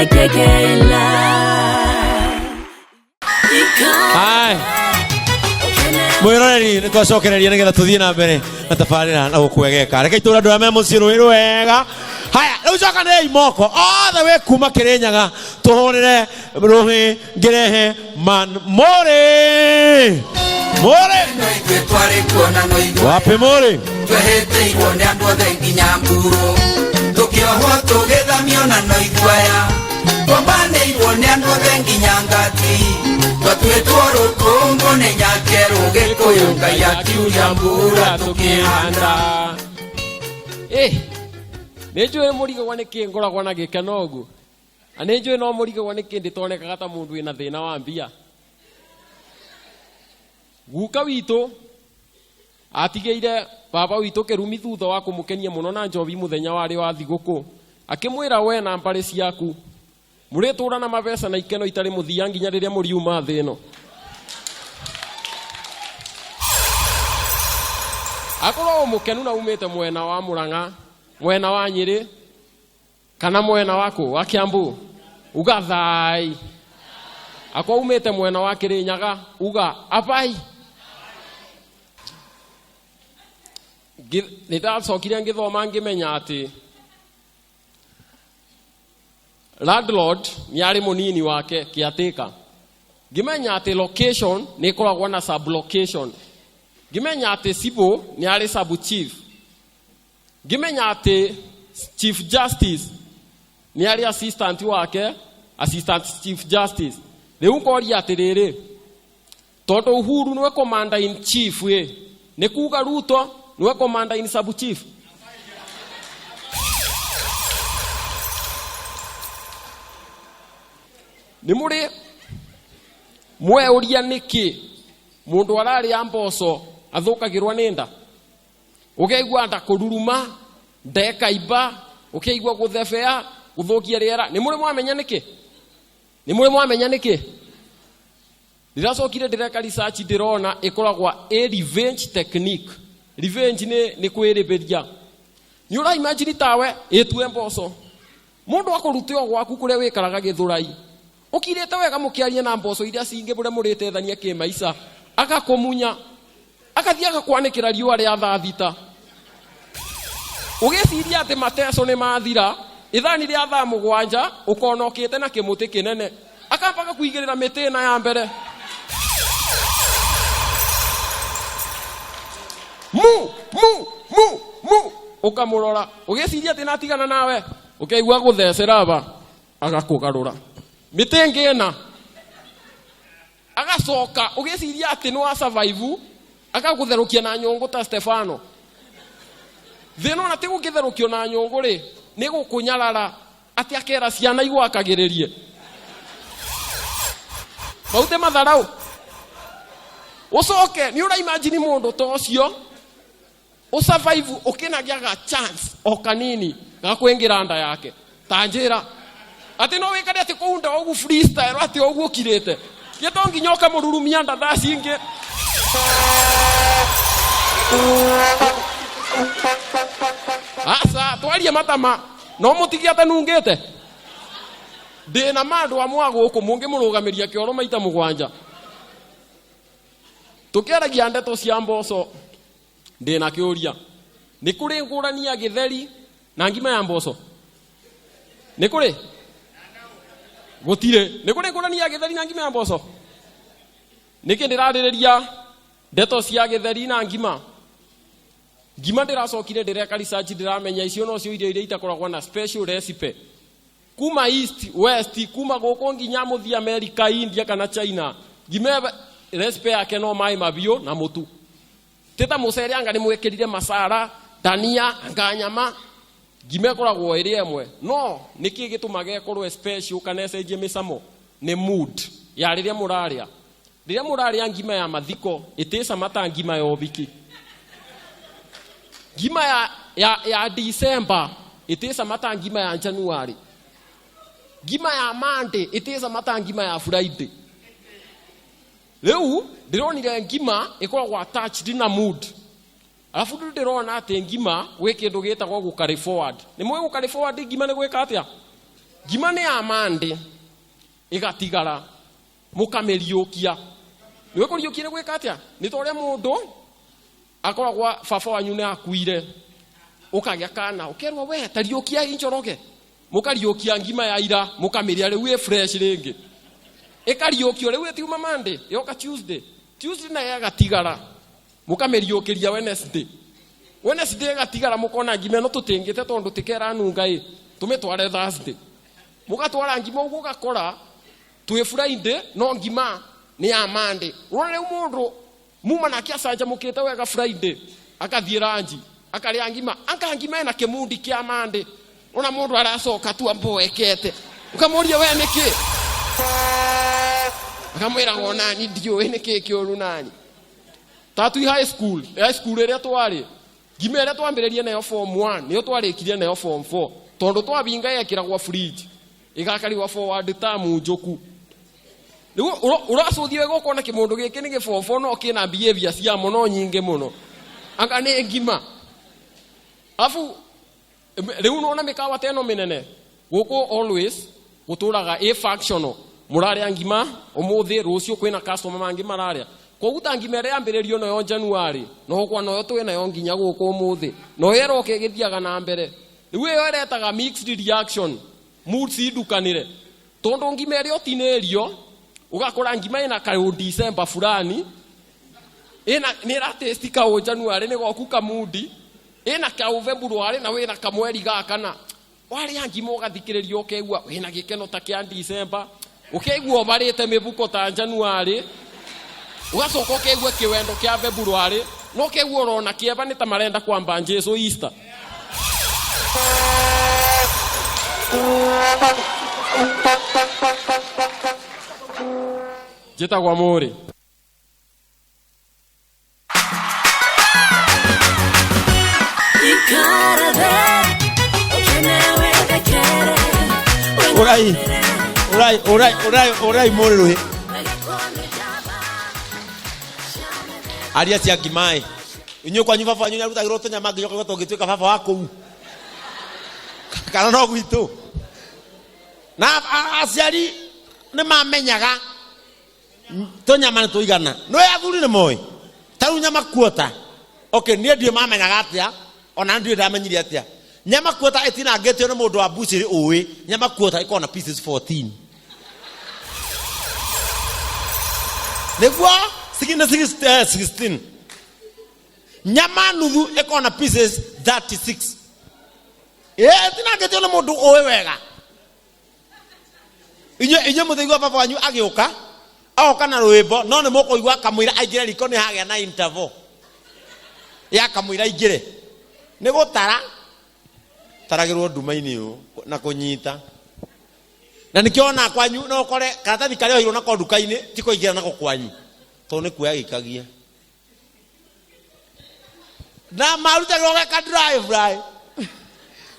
Ekekela Ai Mwiroreri nitwacokereria nigetha tuthie na mbere na tabarira na gukwegeka reke itura ndu ame muciru wega haya riu cokanirei moko othe we kuma Kirinyaga tuhurire ruhi ngirehe man more wapi more twehete iwone andu othe nginya mburu tukiohwo tugithamio na noithwaya twambane iwone andu othe nginya ngati twatuĩtwo rũkũngũ nĩ nyakeru gĩkũyũ Ngai akiuria mbura tũkĩhanda. Nĩnjũĩ mũrigagwo nĩkĩ ngoragwo na gĩkeno ũguo, na nĩnjũĩ no mũrigagwo nĩkĩ ndĩtonekaga ta mũndũ wĩna thĩna wa mbia. Guka witũ atigĩire baba witũ kĩrumi thutha wa kũmũkenia mũno na njobi mũthenya warĩ wa thigũkũ, akĩmwĩra we na mbarĩ ciaku mũrĩtũũra na mabesa na ikeno itarĩ mũthia nginya rĩrĩa mũriuma thĩ ĩno. Akorwo mũkenu na umĩte mwena wa Mũrang'a, mwena wa Nyĩrĩ, kana mwena wako wa Kiambu, uga thai. Akorwo umĩte mwena wa Kirinyaga, uga apai. Nĩndacokire ngĩthoma ngĩmenya atĩ landlord ni ari munini wake kiateka. Ngimenya ati location ni koragwo na sub location. Ngimenya ati sibo ni ari sub chief. Ngimenya ati chief justice ni ari assistant wake, assistant chief justice. Riu ngoria ati riri tondu Uhuru niwe commander in chief we, ni kuga Ruto niwe commander in sub chief. Ni muri mweuria niki mundu arari amboso athukagirwa nenda ukeigwa nda kururuma ndekaiba ukeigwa guthebea guthukia riera. Ni muri mwamenya niki? Ni muri mwamenya niki? Ndiracokire ndireka research ndirona ikoragwa a revenge technique. Revenge ni kwiribiria. Ni ura imagine tawe etue mboso mundu akurutio gwaku kuria wikaraga Githurai ukirete wega mukiaria na mboso iria cinge bure muritethania kimaica akakumunya akathia akakwanikira riua ria thaathita ugiciria ati mateso ni mathira ithani ria thaa mugwanja ukonokite na kimuti kinene akampaka kuigirira miti na ya mbere mu ukamurora ugiciria ati natigana nawe ukeigua guthecera ba agakugarura mitengena agacoka ugiciria ati no survive akagutherukia na nyongo ta Stefano thino na tigu githerukio na nyongo ri ni gukunyarara ati akera ciana igwakagiririe baute matharau ucoke ni ura imagine mundu tocio usurvive ukinagiaga chance o kanini gakwingira nda yake tanjira ati no wikare ati kuunda ogu freestyle ati ogu kirete gitongi nyoka mururumia nda dacingi asa twarie matama no mutigi atanungite ndina mandu amwe guku mungi murugamiria kioro maita mugwanja tukeragia ndeto cia mboco ndina kiuria ni kuri ngurania Githeri na ngima ya mboco ni kuri gutire ni kuri ngurania Githeri na ngima ya mboco niki ndiraririria ndeto cia Githeri na ngima ndiracokire ndireka research ndiramenya icio no cio irio itakoragwo na special recipe kuma east west kuma guko nginya muthi America India kana China ngima recipe yake no mai mabio na mutu teta mucere anga ni mwekirire masara dania nganyama ngima koragwo iri emwe no niki gitumage korwo special kana cenje misamo ni mood ya riria muraria ngima ya mathiko itisa mata ngima ya obiki ngima ya December itisa mata ngima ya January ngima ya Monday itisa mata ngima ya Friday. Leo ndironire ngima ikoragwo attached na mood alafu ndirona ati ngima we kindu gitagwo gu carry forward ni mwe gu carry forward ngima ni gwika atia ngima nĩ ya mande ĩgatigara mũkamĩriũkia nĩ kũriũkia nĩ gwĩka atĩa nĩ ta ũrĩa mũndũ akoragwo baba wanyu nĩ akuire ũkagĩa kana ũkerwo we tariũkia injoroge mũkariũkia ngima ya ira mũkamĩrĩa rĩu ĩ fresh rĩngĩ ĩkariũkio rĩu ĩtiuma mande yoka Tuesday nayo ĩgatigara mũkamĩriũkĩria Wednesday ĩgatigara mũkona ngima ĩno tũtĩngĩte tondũ tĩkeranunga tũmĩtware Thursday mũgatwara ngima ũguo ũgakora twĩ Friday no ngima nĩ ya mande rĩu mũndũ muma nake acanjamũkĩte wega Friday akathiĩ ranji akarĩa ngima ngima ĩna kĩmundi kĩa mande ona mũndũ aracoka tu amboekete ũkamũria we nĩkĩ akamwĩra nani ndiũĩ nĩkĩ kĩũru nani tatu high school ĩrĩa twarĩ ngima ĩrĩa twambĩrĩrie nayo form 1 nĩyo twarĩkirie nayo form 4 tondũ twabinga yekĩragwo fridge ĩgakarirwo forward term njoku rĩu ũracũthia wega ũkona kĩmũndũ gĩkĩ nĩ gĩbobо no kĩna behavior cia mũno nyingĩ mũno anga nĩ ngima afu rĩu nona mĩkawa teno mĩnene gũkũ always gũtũraga functional mũrarĩa ngima ũmũthĩ rũciũ kwĩna customer mangĩ mararĩa koguo ta ngima ĩrĩa yambĩrĩrio nayo January no kwa nayo twĩ nayo nginya gũkũ ũmũthĩ no yeroke gĩthiaga na mbere rĩu ĩyo ĩretaga mixed reaction moods idukanire tondũ ngima ĩrĩa ũtinĩrio ũgakora ngima ĩna kaũ December fulani nĩ ĩrataste kaũ January nĩ goku kamudi ĩna kaũ February na wĩna kamweri gakana warĩa ngima ũgathikĩrĩrio ũkeigua wĩna gĩkeno ta kĩa December ũkeigua ũbarĩte mĩbuko ta January ũgacoka ũkeigua kĩwendo kĩa February no ũkeigua ũrona kĩeba nĩ ta marenda kwamba Jesu Easter Njĩtagwo Mũrĩ Orai Mũrĩ aria cia ngima inyuĩ kwanyu baba wanyu nĩarutagĩrwo tũnyama nginya ũgĩtuĩka baba wa kũu kana no gwitũ na aciari nĩ mamenyaga tũnyama nĩ tũigana no athuri nĩ moĩ ta rĩu nyama kuota okay niĩ ndiĩ mamenyaga atĩa ona ndiĩ ndamenyire atĩa nyama kuota ĩtinangĩtio nĩ mũndũ wa bucĩrĩ ũĩ nyama kuota ĩkoragwo na pieces 14 nĩguo 16 nyama nuthu ĩkoragwo na pieces 36 ĩtinangĩtio nĩ mũndũ ũĩ wega inyuĩ mũthĩigua baba wanyu agĩũka agoka na rwĩmbo no nĩ mũkũigua kamũira aingĩre riko nĩ hagĩa na interval ya kamũira aingĩre nĩ gũtara taragĩrwo nduma-inĩ ũũ na kũnyita na nĩkĩo ona kwanyu no ũkore karatathi karĩa oirwo nako nduka-inĩ ti kũingĩra nako kwanyu tondũ nĩ kuoya gĩkagia na marutagĩrwo geka drive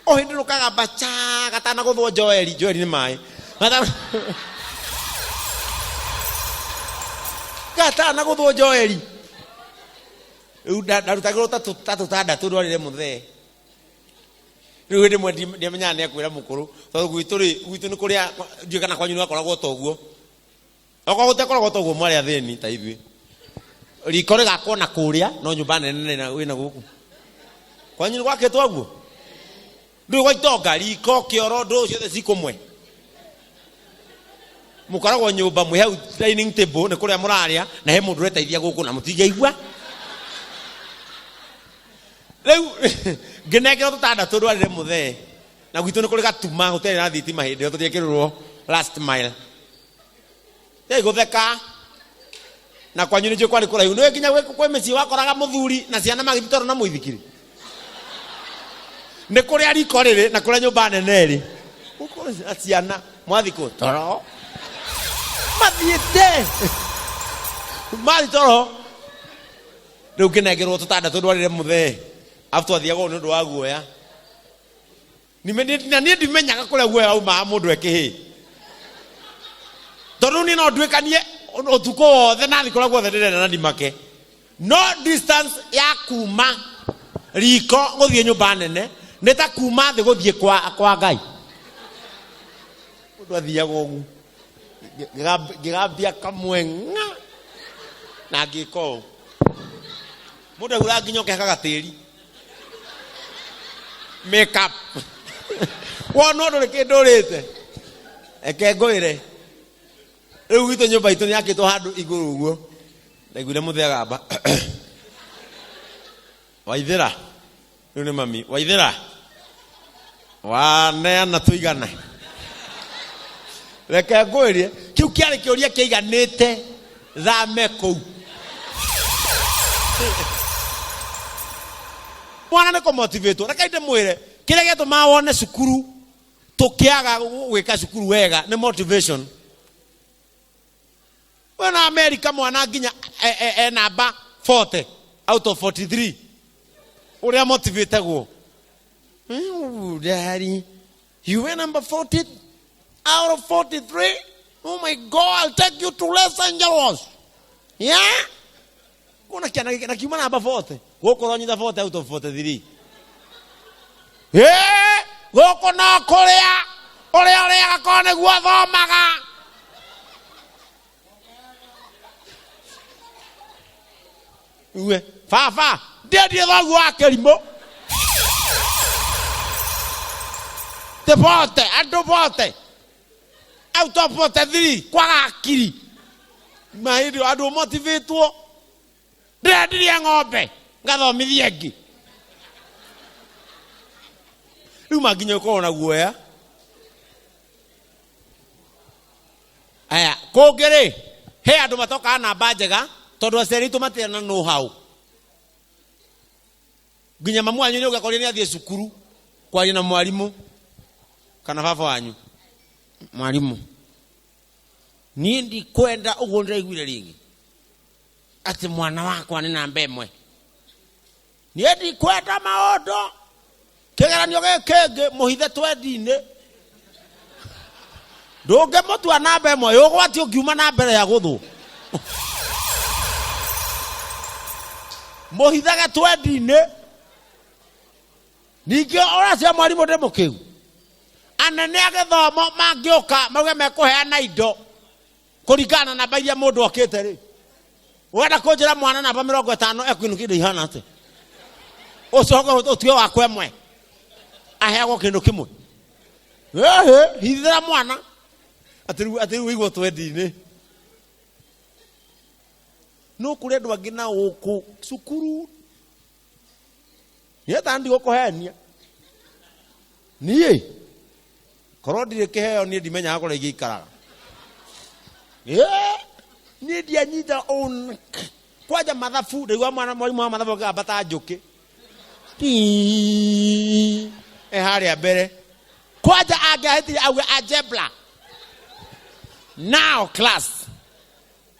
o hĩndĩ rũkaga bacha gatanagũthwo Joeli nĩ maĩ gatanagũthwo Joeli rĩu ndarutagĩrwo ta tũtandatũ ndwarire mũthee rĩu hĩndĩ ĩmwe ndiamenyaga nĩ akwĩra mũkũrũ tondũ gwitũ nĩ kũrĩa ndiũĩ kana kwanyu nĩ wakoragwo ta ũguo okorwo gũtekoragwo ta ũguo mwarĩ athĩni ta ithuĩ riko rĩgakorwo na kũrĩa no nyũmba nene wĩna gũkũ kwanyu nĩ gwakĩtwo ũguo ndũĩ gwaitonga riko kĩoro ndũ ciothe cikũmwe mũkoragwo nyũmba mwĩ hau dining table nĩ kũrĩa mũrarĩa na he mũndũ ũreteithia gũkũ na mũtingĩigua rĩu ngĩnengerwo tũtandatũ ndwarire mũthee na gwitũ nĩ kũrĩ gatuma gũtarĩ na thitima hĩndĩ ĩyo tũtiekĩrĩrwo last mile gũtheka na kwanyu nĩ njũĩ kwarĩ kũraihu nĩwe nginya kwĩ mĩciĩ wakoraga mũthuri na ciana magĩthiĩ toro na mũithikiri nĩ kũrĩa riko rĩrĩ na kũrĩa nyũmba nene ĩrĩ na ciana mwathi kũ toro mathiĩte mathi toro rĩu ngĩnengerwo tũtandatũ ndwarire mũthee afu twathiagwo nĩ ũndũ wa guoya na niĩ ndimenyaga kũrĩa guoya aumaga mũndũ ekĩhĩ tondũ niĩ no nduĩkanie ũtukũ wothe na thikũ guothe ndĩrenda na ndimake no distance ya kuma riko gũthiĩ nyũmba nene nĩ ta kuma thĩ gũthiĩ kwa Ngai Mundu athiaga ugu ngigambia kamwenga na ngiko mundu agura nginyo kekaga tiri make up wono ndo kindurite eke ngoire riu gitu nyumba itu yakitwo handu iguru uguo ndaiguire muthegamba Waithira riu ni mami Waithira waneana tuigana reke ngoirie kiu kiari kiuria kiiganite thame kou mwana ne ko motivate reke inde mwire kile geto mawone cukuru tukiaga gwika cukuru wega ni motivation wana America mwana nginya namba 40 out of 43 uria motivate go daddy you were number 40 out of 43. Oh my God, I'll take you to Los Angeles. Yeah? Kuna kia na kiuma namba 40. Goko ronyi da 40 out of 43. Yeah? Goko na korea. Orea kakone gua thomaga. Uwe. Fa. Dedi thogu wake limo. Depote. Adopote. Out of 43 kwa akiri mairi adu motivate wo ndiri ng'ombe ngathomithia ngi riu manginya ko na guoya aya kongere he andu matoka namba njega tondu aceri tu matirana no how nginya mamu anyu ni ugakoria ni athie cukuru kwari na mwarimu kana baba wanyu mwalimu ni ndi kwenda ugonda igwire ringi ati mwana wako ani namba imwe ni ndi kwenda maondo kigeranio gikenge muhithe twendine ndunge mutua namba imwe yugwati ungiuma na mbere ya guthu muhithage twendine ningi oracia mwalimu ndemukiu anene agithomo mangioka mauge mekuheana indo kurigana na baiya mundu okite ri wenda kunjira mwana namba 50 ekuinukinde ihana ate ucoke utio wakwe mwe aheagwo kindu kimwe hithira mwana atiru igwo twendine no kure ndu angina uku cukuru yeta ndi gukuhenia niye korwo ndire kiheo ni ndimenya akora igikaraga ni ndia nyita on kwaja mathafu ndigwa mwana mwalimu wa mathafu ngabata njuki haria mbere kwaja agaheti awe algebra now class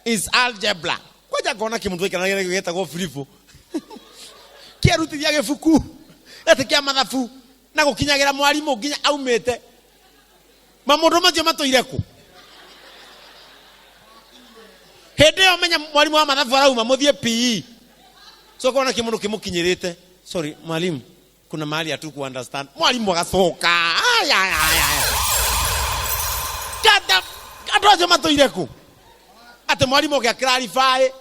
is algebra kwaja ngona kimundu ikana gitagwo frifo kierutithia gibuku ati kia mathafu na gukinyagira mwalimu nginya aumite mamundu macio matoire ku hende omenya mwalimu wa mathafu arauma muthie PE so kona kimundu kimukinyirite sorry mwalimu kuna mahali hatuku understand mwalimu agacoka Adoje matoire ku ate mwalimu ge clarify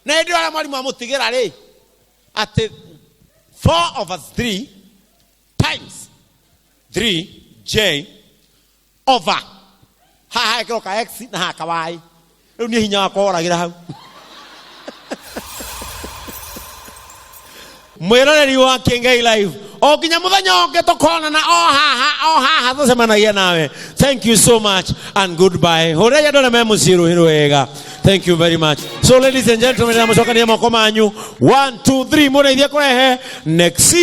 na ndio ala mwalimu amutigira ri ate 4 over 3 times 3j over ha kiro ka x na ha ka y riu ni hinya wako oragira hau mwiroreri wa Kiengei Live o kinya muthenya onge tokona na o haha tucemanagia nawe. Thank you so much and goodbye. Horeya ndona me musiru hirwega. Thank you very much. So ladies and gentlemen, namucokania moko manyu 1 2 3 mureithia kurehe next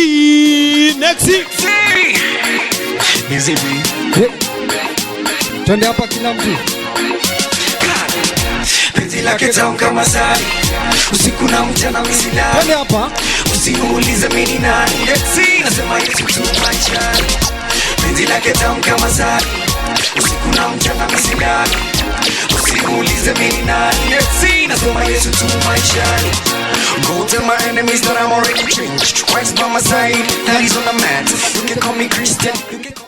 twende hapa kila mtu penzi lake tamu kama sari usiku na mchana misilani twende hapa usiulize mimi nani eti nasema Yesu tu maishani penzi lake tamu kama sari usiku na mchana misilani usiulize mimi nani eti nasema Yesu tu maishani go tell my enemies that I'm already changed Christ by my side that is on the mat you can call me Christian you can